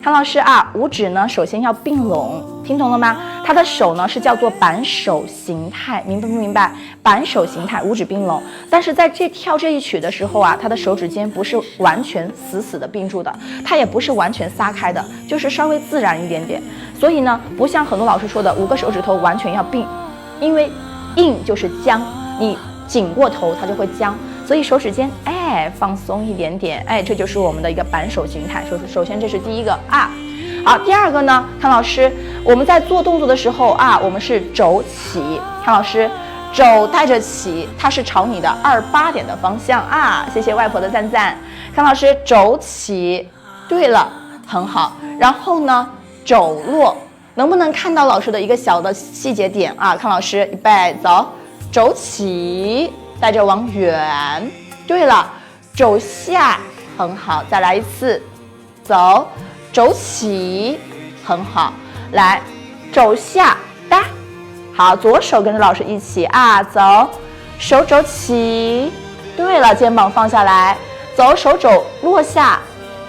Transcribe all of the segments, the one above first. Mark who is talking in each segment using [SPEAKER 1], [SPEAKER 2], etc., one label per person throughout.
[SPEAKER 1] 唐老师啊，五指呢首先要并拢，听懂了吗？他的手呢是叫做板手形态，明白不明白？板手形态，五指并拢。但是在跳这一曲的时候啊，他的手指尖不是完全死死的并住的，他也不是完全撒开的，就是稍微自然一点点。所以呢，不像很多老师说的5个手指头完全要并，因为硬就是僵，你紧过头它就会僵。所以手指尖放松一点点，这就是我们的一个板手形态。首先这是第一个啊。好，第二个呢，康老师，我们在做动作的时候啊，我们是肘起，康老师，肘带着起，它是朝你的28点的方向啊。谢谢外婆的赞赞，康老师肘起，对了，很好。然后呢，肘落，能不能看到老师的一个小的细节点啊？康老师，预备走，肘起。带着往远，对了，肘下，很好，再来一次，走，肘起，很好，来，肘下哒，好，左手跟着老师一起啊，走，手肘起，对了，肩膀放下来，走，手肘落下，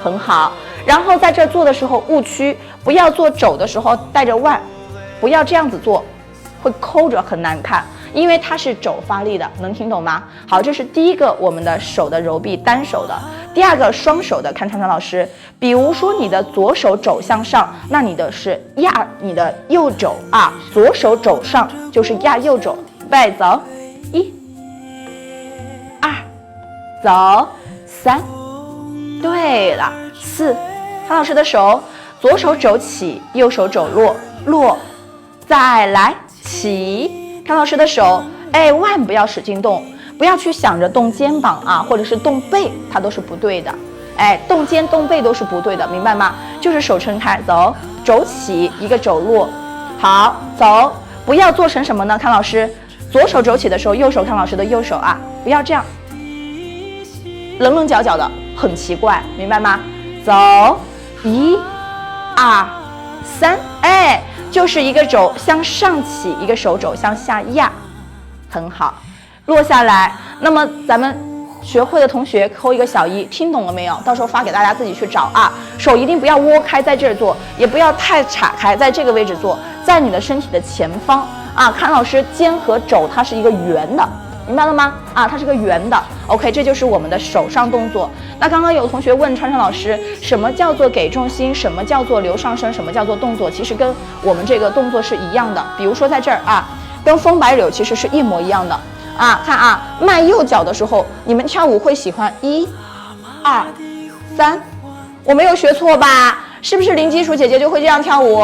[SPEAKER 1] 很好。然后在这做的时候误区，不要做肘的时候带着腕，不要这样子做，会抠着很难看。因为它是肘发力的，能听懂吗？好，这是第一个我们的手的揉臂，单手的。第二个双手的，看川川老师，比如说你的左手肘向上，那你的是压你的右肘啊，左手肘上就是压右肘。预备走，1、2，走，3，对了，4。唐老师的手，左手肘起，右手肘落，落，再来起。康老师的手，腕不要使劲动，不要去想着动肩膀啊，或者是动背，它都是不对的。动肩动背都是不对的，明白吗？就是手撑开，走，肘起，一个肘落，好，走，不要做成什么呢？康老师，左手肘起的时候，右手康老师的右手啊，不要这样，棱棱角角的，很奇怪，明白吗？走，1、2、3，就是一个肘向上起，一个手肘向下压，很好，落下来。那么咱们学会的同学扣一个小1，听懂了没有？到时候发给大家自己去找啊。手一定不要窝开在这儿做，也不要太岔开，在这个位置做，在你的身体的前方啊。看老师，肩和肘它是一个圆的，明白了吗？啊，它是个圆的。OK， 这就是我们的手上动作。那刚刚有同学问川川老师，什么叫做给重心？什么叫做留上身？什么叫做动作？其实跟我们这个动作是一样的。比如说在这儿啊，跟风摆柳其实是一模一样的啊。看啊，迈右脚的时候，你们跳舞会喜欢1、2、3，我没有学错吧？是不是零基础姐姐就会这样跳舞？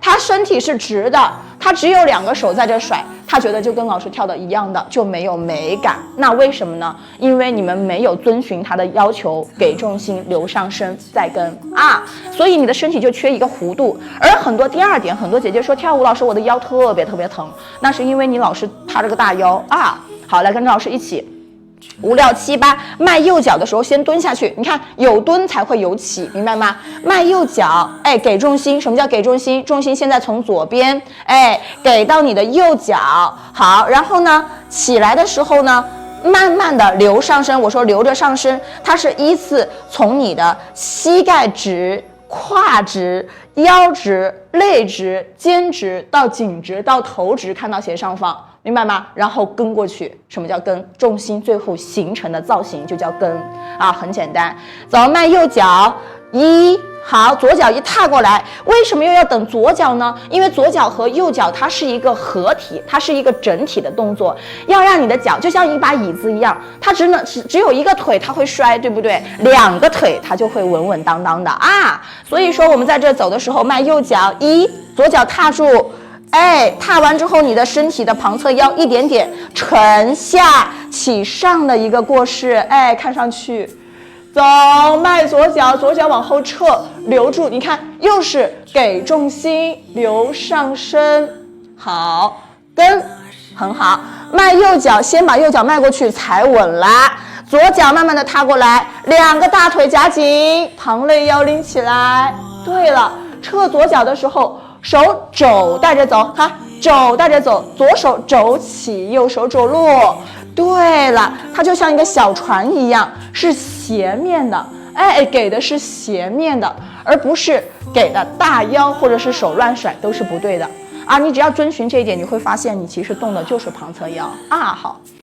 [SPEAKER 1] 她身体是直的，她只有2个手在这甩。他觉得就跟老师跳的一样的，就没有美感。那为什么呢？因为你们没有遵循他的要求，给重心，留上身，再跟啊，所以你的身体就缺一个弧度。而第二点，很多姐姐说跳舞老师我的腰特别疼，那是因为你老师他这个大腰啊。好，来跟着老师一起。5、6、7、8，迈右脚的时候先蹲下去，你看有蹲才会有起，明白吗？迈右脚，给重心。什么叫给重心？重心现在从左边，给到你的右脚。好，然后呢，起来的时候呢，慢慢的留上身。我说留着上身，它是依次从你的膝盖直、胯直、腰直、肋直、肩直到颈直到头直，看到斜上方。明白吗？然后跟过去。什么叫跟？重心最后形成的造型就叫跟啊，很简单。走，迈右脚，1，好，左脚一踏过来。为什么又要等左脚呢？因为左脚和右脚它是一个合体，它是一个整体的动作，要让你的脚就像一把椅子一样，它只有一个腿它会摔，对不对？2个腿它就会稳稳当当的啊。所以说我们在这走的时候，迈右脚，1，左脚踏住。踏完之后，你的身体的旁侧腰一点点沉下起上的一个过式，看上去，走，迈左脚，左脚往后撤，留住，你看，又是给重心，留上身，好，跟，很好，迈右脚，先把右脚迈过去，踩稳啦，左脚慢慢的踏过来，2个大腿夹紧，旁肋腰拎起来，对了，撤左脚的时候。手肘带着走，看肘带着走，左手肘起，右手肘落。对了，它就像一个小船一样，是斜面的哎，给的是斜面的，而不是给的大腰或者是手乱甩，都是不对的啊。你只要遵循这一点，你会发现你其实动的就是旁侧腰啊。好。